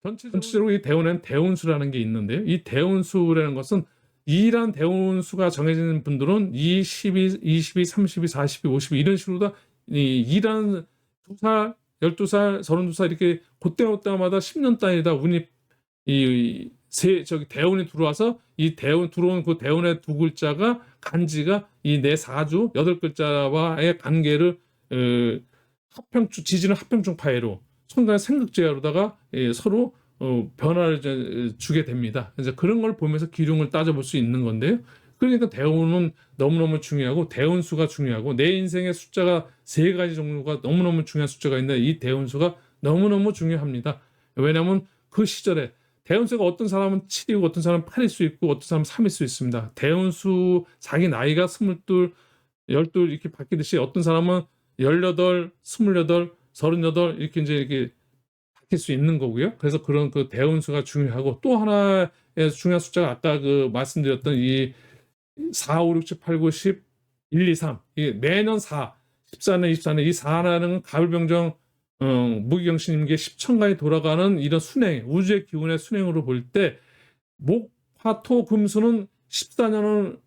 전체적으로 이 대운에는 대운수라는 게 있는데요. 이 대운수라는 것은 2란 대운수가 정해지는 분들은 2, 12, 22, 32, 42, 52 이런 식으로 다 2란 2살, 12살, 32살 이렇게 그때마다 10년 단위다 운이 저기 대운이 들어와서 이 대운 들어온 그 대운의 두 글자가 간지가 이 내 사주 8글자와의 관계를 합평 지지는 합평중 파해로 천간의 생극제로다가 서로 변화를 주게 됩니다. 이제 그런 걸 보면서 기륭을 따져볼 수 있는 건데요. 그러니까 대운은 너무너무 중요하고 대운수가 중요하고 내 인생의 숫자가 3가지 종류가 너무너무 중요한 숫자가 있는데 이 대운수가 너무너무 중요합니다. 왜냐하면 그 시절에 대운수가 어떤 사람은 7이고 어떤 사람은 8일 수 있고 어떤 사람은 3일 수 있습니다. 대운수 자기 나이가 22, 12 이렇게 바뀌듯이 어떤 사람은 18, 28, 38 이렇게 이제 이렇게 바뀔 수 있는 거고요. 그래서 그런 그 대운수가 중요하고 또 하나의 중요한 숫자가 아까 그 말씀드렸던 이 4, 5, 6, 7, 8, 9, 10, 1, 2, 3 이게 매년 4, 14년, 24년 이 4라는 가을병정 무기경신임계 10천간이 돌아가는 이런 순행, 우주의 기운의 순행으로 볼 때 목, 화, 토, 금수는 14년은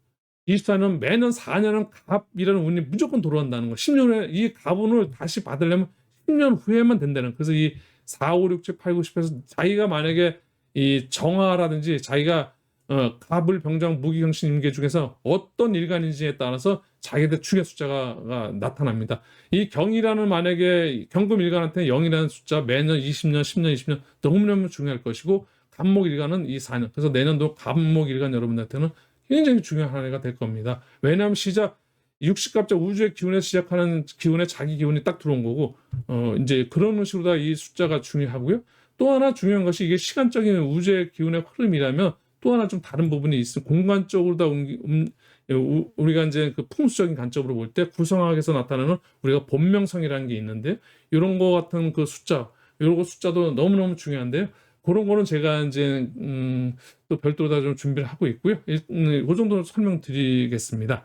24년 매년 4년은 갑이라는 운이 무조건 돌아온다는 거. 10년 후에 이 갑운을 다시 받으려면 10년 후에만 된다는 거. 그래서 이 4, 5, 6, 7, 8, 9, 10에서 자기가 만약에 이 정화라든지 자기가 갑을 병장 무기경신 임계 중에서 어떤 일간인지에 따라서 자기들 축의 숫자가 나타납니다. 이 경이라는 만약에 경금 일간한테 0이라는 숫자 매년 20년, 10년, 20년 너무너무 중요할 것이고 갑목 일간은 이 4년. 그래서 내년도 갑목 일간 여러분들한테는 굉장히 중요한 한 해가 될 겁니다. 왜냐하면 시작 60갑자 우주의 기운에 시작하는 기운에 자기 기운이 딱 들어온 거고 이제 그런 식으로 다 이 숫자가 중요하고요. 또 하나 중요한 것이 이게 시간적인 우주의 기운의 흐름이라면 또 하나 좀 다른 부분이 있어. 공간적으로 다 우리가 이제 그 풍수적인 관점으로 볼 때 구성학에서 나타나는 우리가 본명성이라는 게 있는데 이런 거 같은 그 숫자, 이런 거 숫자도 너무너무 중요한데요. 그런 거는 제가 이제 또 별도로 다 좀 준비를 하고 있고요. 그 정도 설명드리겠습니다.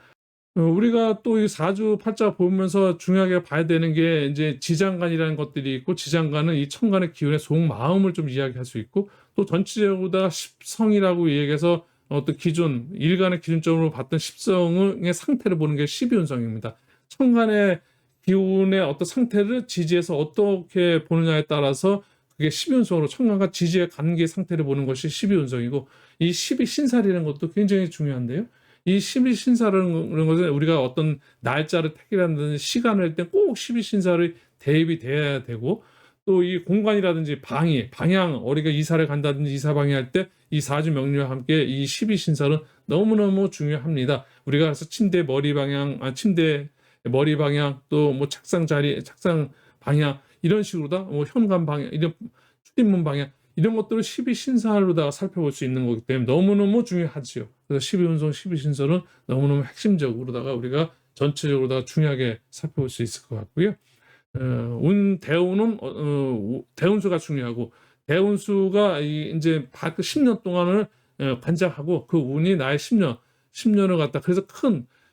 우리가 또 이 사주 팔자 보면서 중요하게 봐야 되는 게 이제 지장간이라는 것들이 있고 지장간은 이 천간의 기운의 속마음을 좀 이야기할 수 있고 또 전체적으로 다 십성이라고 얘기해서 어떤 기준 일간의 기준점으로 봤던 십성의 상태를 보는 게 12운성입니다. 천간의 기운의 어떤 상태를 지지해서 어떻게 보느냐에 따라서 그게 12운성으로 천간과 지지의 관계 상태를 보는 것이 12운성이고 이 12신살이라는 것도 굉장히 중요한데요. 이 12신사라는 것은 우리가 어떤 날짜를 택이라든지 시간을 할 때 꼭 12신사를 대입이 돼야 되고 또 이 공간이라든지 방향, 우리가 이사를 간다든지 이사 방해할 때 이 사주 명료와 함께 이 12신사는 너무너무 중요합니다. 우리가 그래서 침대 머리 방향, 또 뭐 책상 자리, 책상 방향 이런 식으로 다 뭐 현관 방향, 이런 출입문 방향 이런 것들을 12신사로다가 살펴볼 수 있는 거기 때문에 너무너무 중요하지요. 그래서 12운성, 12신설은 너무너무 핵심적으로다가 우리가 전체적으로다가 중요하게 살펴볼 수 있을 것 같고요. 대운은 대운수가 중요하고 대운수가 이제 10년 동안을 관장하고 그 운이 나의 10년을 갖다 그래서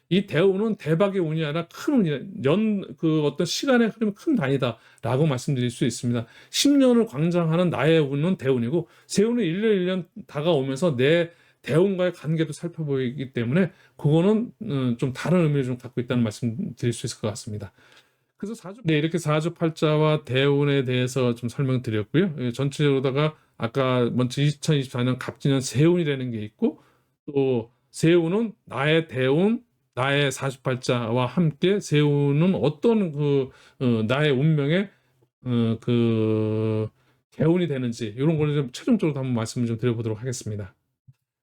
이 대운은 대박의 운이 아니라 큰 운이다. 그 어떤 시간의 흐름이 큰 단위다라고 말씀드릴 수 있습니다. 10년을 관장하는 나의 운은 대운이고 세운은 1년 1년 다가오면서 내 대운과의 관계도 살펴보기 때문에 그거는 좀 다른 의미를 좀 갖고 있다는 말씀 드릴 수 있을 것 같습니다. 그래서 이렇게 사주팔자와 대운에 대해서 좀 설명드렸고요. 전체적으로다가 아까 먼저 2024년 갑진년 세운이라는 게 있고 또 세운은 나의 대운, 나의 사주팔자와 함께 세운은 어떤 나의 운명의 그 개운이 되는지 이런 거를 좀 최종적으로 한번 말씀을 좀 드려보도록 하겠습니다.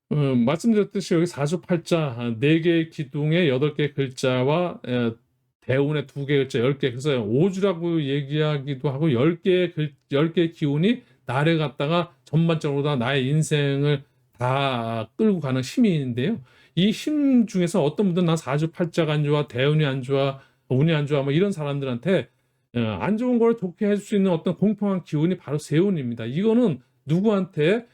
말씀드렸듯이 여기 사주팔자 4개의 기둥에 8개의 글자와 대운의 2개의 글자 10개 그래서 5주라고 얘기하기도 하고 10개의 기운이 나를 갖다가 전반적으로 다 나의 인생을 다 끌고 가는 힘이 있는데요. 이 힘 중에서 어떤 분들은 난 사주팔자가 안 좋아, 대운이 안 좋아, 운이 안 좋아 뭐 이런 사람들한테 안 좋은 걸 좋게 해줄 수 있는 어떤 공평한 기운이 바로 세운입니다. 이거는 누구한테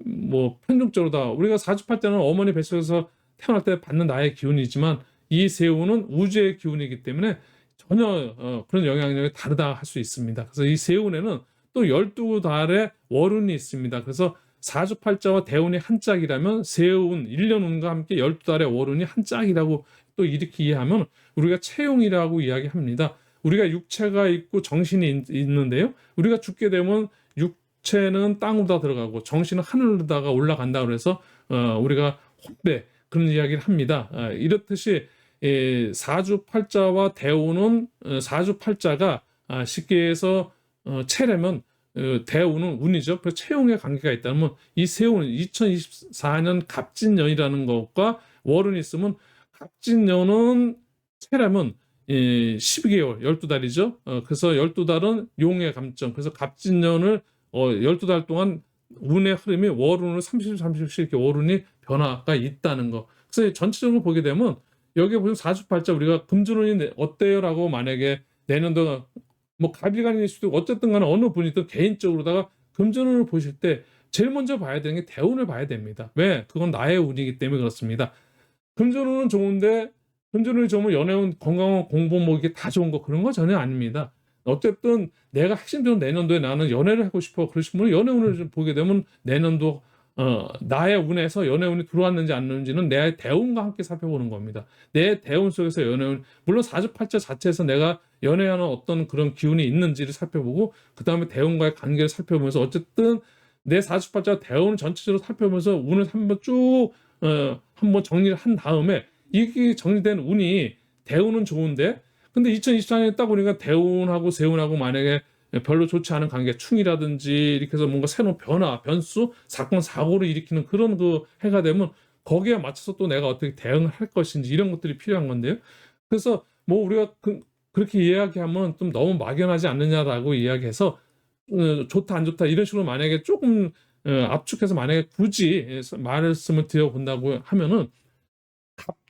뭐 평균적으로 다 우리가 사주팔자는 어머니 뱃속에서 태어날 때 받는 나의 기운이지만 이 세운은 우주의 기운이기 때문에 전혀 그런 영향력이 다르다 할 수 있습니다. 그래서 이 세운에는 또 12달의 월운이 있습니다. 그래서 사주팔자와 대운이 한 짝이라면 세운 1년 운과 함께 12달의 월운이 한 짝이라고 또 이렇게 이해하면 우리가 채용이라고 이야기합니다. 우리가 육체가 있고 정신이 있는데요. 우리가 죽게 되면 육체는 땅으로 들어가고 정신은 하늘로다가 올라간다 그래서 우리가 혼배 그런 이야기를 합니다. 이렇듯이 사주팔자와 대운은 사주팔자가 쉽게 해서 체려면 대운은 운이죠. 그래서 채용의 관계가 있다면 이 세운 2024년 갑진년이라는 것과 월운이 있으면 갑진년은 체려면 12개월 12달이죠. 그래서 12달은 용의 감정. 그래서 갑진년을 12달 동안 운의 흐름이 월운으로 30, 30씩 이렇게 월운이 변화가 있다는 거. 그래서 전체적으로 보게 되면 여기에 보면 사주팔자 우리가 금전운이 어때요라고 만약에 내년도 뭐 갑일간일 수도 있고 어쨌든 간에 어느 분이든 개인적으로다가 금전운을 보실 때 제일 먼저 봐야 되는 게 대운을 봐야 됩니다. 왜? 그건 나의 운이기 때문에 그렇습니다. 금전운은 좋은데 금전운이 좋으면 연애운, 건강운, 공부 뭐 이게 다 좋은 거 그런 거 전혀 아닙니다. 어쨌든 내가 핵심적으로 내년도에 나는 연애를 하고 싶어 그러신 분은 연애운을 좀 보게 되면 내년도 나의 운에서 연애운이 들어왔는지 안 들어왔는지는 내 대운과 함께 살펴보는 겁니다. 내 대운 속에서 연애운, 물론 사주팔자 자체에서 내가 연애하는 어떤 그런 기운이 있는지를 살펴보고 그 다음에 대운과의 관계를 살펴보면서 어쨌든 내 사주팔자 대운 전체적으로 살펴보면서 운을 한번 쭉 한번 정리를 한 다음에 이게 정리된 운이 대운은 좋은데 근데 2024년에 딱 보니까 대운하고 세운하고 만약에 별로 좋지 않은 관계, 충이라든지 이렇게 해서 뭔가 새로운 변화, 변수, 사건, 사고를 일으키는 그런 그 해가 되면 거기에 맞춰서 또 내가 어떻게 대응을 할 것인지 이런 것들이 필요한 건데요. 그래서 뭐 우리가 그렇게 이야기하면 좀 너무 막연하지 않느냐라고 이야기해서 좋다 안 좋다 이런 식으로 만약에 조금 압축해서 만약에 굳이 말씀을 드려본다고 하면은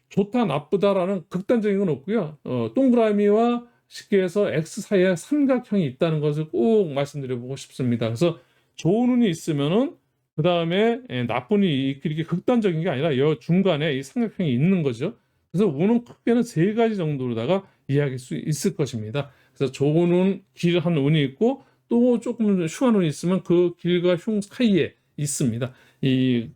좋다 나쁘다라는 극단적인 건 없고요. 동그라미와 쉽게 해서 X 사이에 삼각형이 있다는 것을 꼭 말씀드려보고 싶습니다. 그래서 좋은 운이 있으면은 그 다음에 나쁜 운이 이렇게 극단적인 게 아니라 여 중간에 이 삼각형이 있는 거죠. 그래서 운은 크게는 세 가지 정도로다가 이야기할 수 있을 것입니다. 그래서 좋은 운, 길한 운이 있고 또 조금 흉한 운이 있으면 그 길과 흉 사이에 있습니다. 이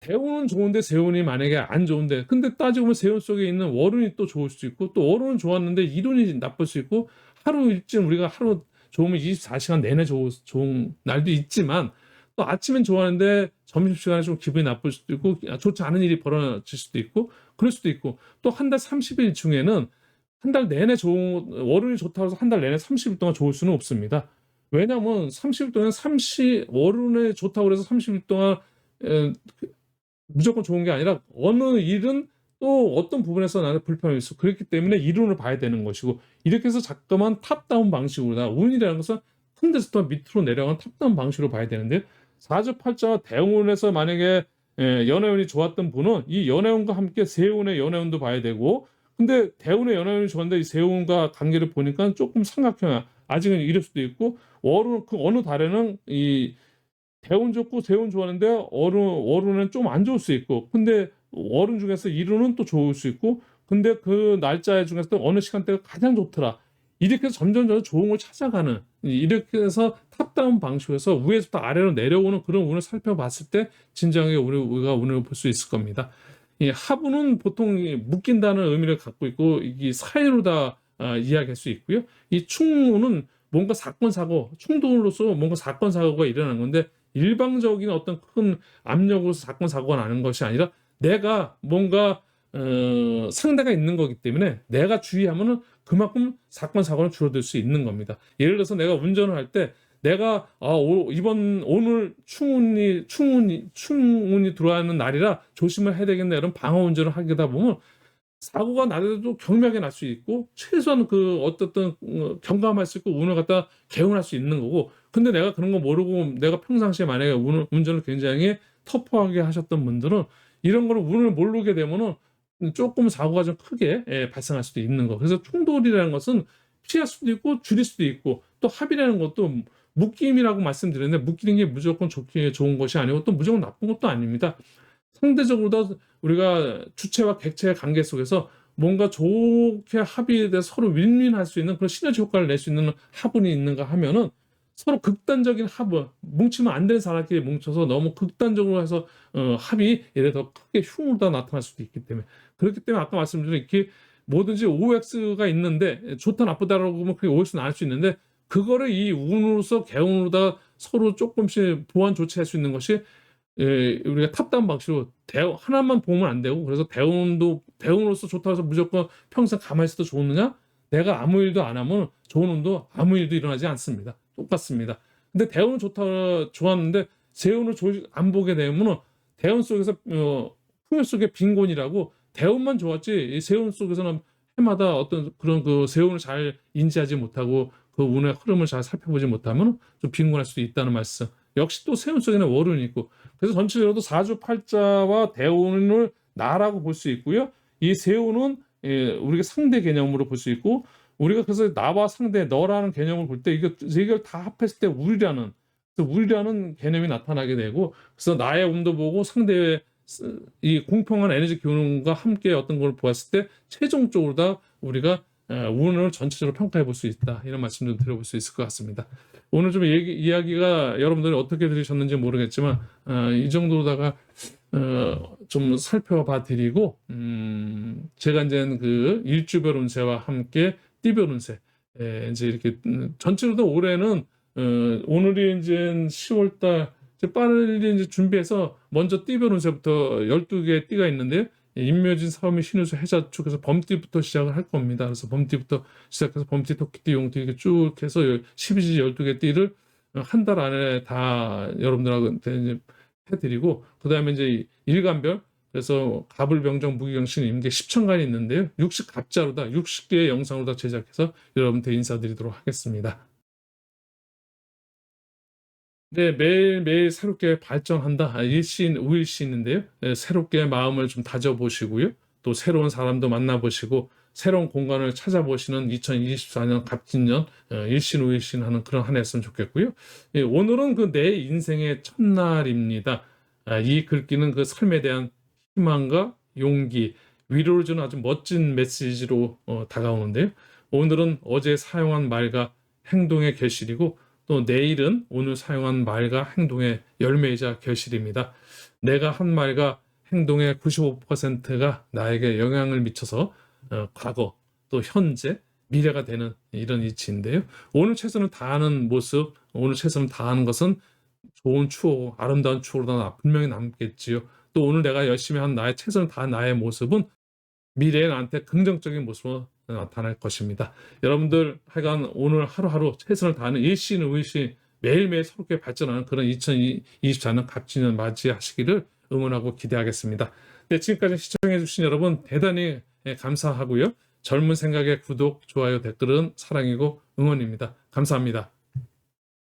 대운은 좋은데 세운이 만약에 안 좋은데 근데 따지고 보면 세운 속에 있는 월운이 또 좋을 수 있고 또 월운은 좋았는데 일운이 나쁠 수 있고 하루 일진 우리가 하루 좋으면 24시간 내내 좋은 날도 있지만 또 아침엔 좋아하는데 점심시간에 좀 기분이 나쁠 수도 있고 좋지 않은 일이 벌어질 수도 있고 그럴 수도 있고 또 한 달 30일 중에는 한 달 내내 좋은 월운이 좋다고 해서 한 달 내내 30일 동안 좋을 수는 없습니다. 왜냐하면 30일 동안 월운에 좋다고 해서 30일 동안 무조건 좋은 게 아니라 어느 일은 또 어떤 부분에서 나는 불편함이 있어. 그렇기 때문에 이론을 봐야 되는 것이고 이렇게 해서 자꾸만 탑다운 방식으로 운이라는 것은 큰 데서부터 밑으로 내려가는 탑다운 방식으로 봐야 되는데 사주팔자와 대운에서 만약에 연애운이 좋았던 분은 이 연애운과 함께 세운의 연애운도 봐야 되고 근데 대운의 연애운이 좋았는데 이 세운과 관계를 보니까 조금 삼각형이야. 아직은 이럴 수도 있고 월운 그 어느 달에는 이 대운 좋고 세운 좋아하는데 월운은 좀 안 좋을 수 있고 근데 월운 중에서 일운은 또 좋을 수 있고 근데 그 날짜 중에서 또 어느 시간대가 가장 좋더라 이렇게 해서 점점 좋은 걸 찾아가는 이렇게 해서 탑다운 방식에서 위에서부터 아래로 내려오는 그런 운을 살펴봤을 때 진정하게 우리가 운을 볼 수 있을 겁니다. 이 하부는 보통 묶인다는 의미를 갖고 있고 이게 사이로 다 이야기할 수 있고요. 이 충운은 뭔가 사건 사고 충동으로서 뭔가 사건 사고가 일어나는 건데 일방적인 어떤 큰 압력으로서 사건 사고가 나는 것이 아니라 내가 뭔가 상대가 있는 거기 때문에 내가 주의하면은 그만큼 사건 사고는 줄어들 수 있는 겁니다. 예를 들어서 내가 운전을 할 때 내가 오늘 충운이 들어가는 날이라 조심을 해야 되겠네 이런 방어 운전을 하다 보면 사고가 나더라도 경미하게 날 수 있고 최소한 그 어떻든 경감할 수 있고 운을 갖다 개운할 수 있는 거고 근데 내가 그런 거 모르고 내가 평상시에 만약에 운전을 굉장히 터프하게 하셨던 분들은 이런 거를 운을 모르게 되면은 조금 사고가 좀 크게 발생할 수도 있는 거. 그래서 충돌이라는 것은 피할 수도 있고 줄일 수도 있고 또 합의라는 것도 묶임이라고 말씀드렸는데 묶이는 게 무조건 좋은 것이 아니고 또 무조건 나쁜 것도 아닙니다. 상대적으로 더 우리가 주체와 객체의 관계 속에서 뭔가 좋게 합의돼서 서로 윈윈할 수 있는 그런 시너지 효과를 낼 수 있는 합운이 있는가 하면은 서로 극단적인 합을 뭉치면 안 되는 사람끼리 뭉쳐서 너무 극단적으로 해서 합이 예를 더 크게 흉으로 나타날 수도 있기 때문에 그렇기 때문에 아까 말씀드린 이렇게 뭐든지 OX가 있는데 좋다 나쁘다라고 보면 그게 OX는 알 수 있는데 그거를 이 운으로서 개운으로다가 서로 조금씩 보완 조치할 수 있는 것이 우리가 탑다운 방식으로 하나만 보면 안 되고 그래서 대운도 대운으로서 좋다고 해서 무조건 평생 가만히 있어도 좋느냐? 내가 아무 일도 안 하면 좋은 운도 아무 일도 일어나지 않습니다. 똑같습니다. 근데 대운은 좋았는데 세운을 안 보게 되면 대운 속에서 풍요 속의 빈곤이라고 대운만 좋았지 이 세운 속에서는 해마다 어떤 그런 그 세운을 잘 인지하지 못하고 그 운의 흐름을 잘 살펴보지 못하면 좀 빈곤할 수도 있다는 말씀. 역시 또 세운 속에는 월운이 있고 그래서 전체적으로 사주팔자와 대운을 나라고 볼 수 있고요. 이 세운은 우리가 상대 개념으로 볼 수 있고 우리가 그래서 나와 상대 너라는 개념을 볼 때 이걸 다 합했을 때 우리라는 개념이 나타나게 되고 그래서 나의 운도 보고 상대의 이 공평한 에너지 기운과 함께 어떤 걸 보았을 때 최종적으로 다 우리가 운을 전체적으로 평가해 볼 수 있다. 이런 말씀 좀 드려볼 수 있을 것 같습니다. 오늘 좀 이야기가 여러분들이 어떻게 들으셨는지 모르겠지만 이 정도로다가 좀 살펴봐 드리고 제가 이제 그 일주별 운세와 함께 띠별 운세 이제 이렇게 전체로도 올해는 오늘이 이제 10월 달 빨리 이제 준비해서 먼저 띠별 운세부터 12개의 띠가 있는데요. 임묘진, 사오미, 신유수, 해자축 그래서 범띠부터 시작을 할 겁니다. 그래서 범띠부터 시작해서 범띠, 토끼띠, 용띠 이렇게 쭉 해서 12지 12개 띠를 한 달 안에 다 여러분들하고 이제 해드리고 그다음에 이제 일간별 그래서 갑을병정, 무기경신, 임계 10천간이 있는데요. 60갑자로다 60개의 영상으로 다 제작해서 여러분들 인사드리도록 하겠습니다. 네, 매일매일 새롭게 발전한다. 일시인, 우일시인인데요. 새롭게 마음을 좀 다져보시고요. 또 새로운 사람도 만나보시고, 새로운 공간을 찾아보시는 2024년 갑진년, 일신, 우일신 하는 그런 한 해였으면 좋겠고요. 오늘은 그 내 인생의 첫날입니다. 이 글귀는 그 삶에 대한 희망과 용기, 위로를 주는 아주 멋진 메시지로 다가오는데요. 오늘은 어제 사용한 말과 행동의 결실이고, 또 내일은 오늘 사용한 말과 행동의 열매이자 결실입니다. 내가 한 말과 행동의 95%가 나에게 영향을 미쳐서 과거, 또 현재, 미래가 되는 이런 이치인데요. 오늘 최선을 다하는 모습, 오늘 최선을 다하는 것은 좋은 추억, 아름다운 추억으로 분명히 남겠지요. 또 오늘 내가 열심히 한 나의 최선을 다한 나의 모습은 미래에 나한테 긍정적인 모습으로 나타날 것입니다. 여러분들 하여간 오늘 하루하루 최선을 다하는 일신, 우일신 매일매일 새롭게 발전하는 그런 2024년 갑진년 맞이하시기를 응원하고 기대하겠습니다. 네, 지금까지 시청해주신 여러분 대단히 감사하고요. 젊은 생각의 구독, 좋아요, 댓글은 사랑이고 응원입니다. 감사합니다.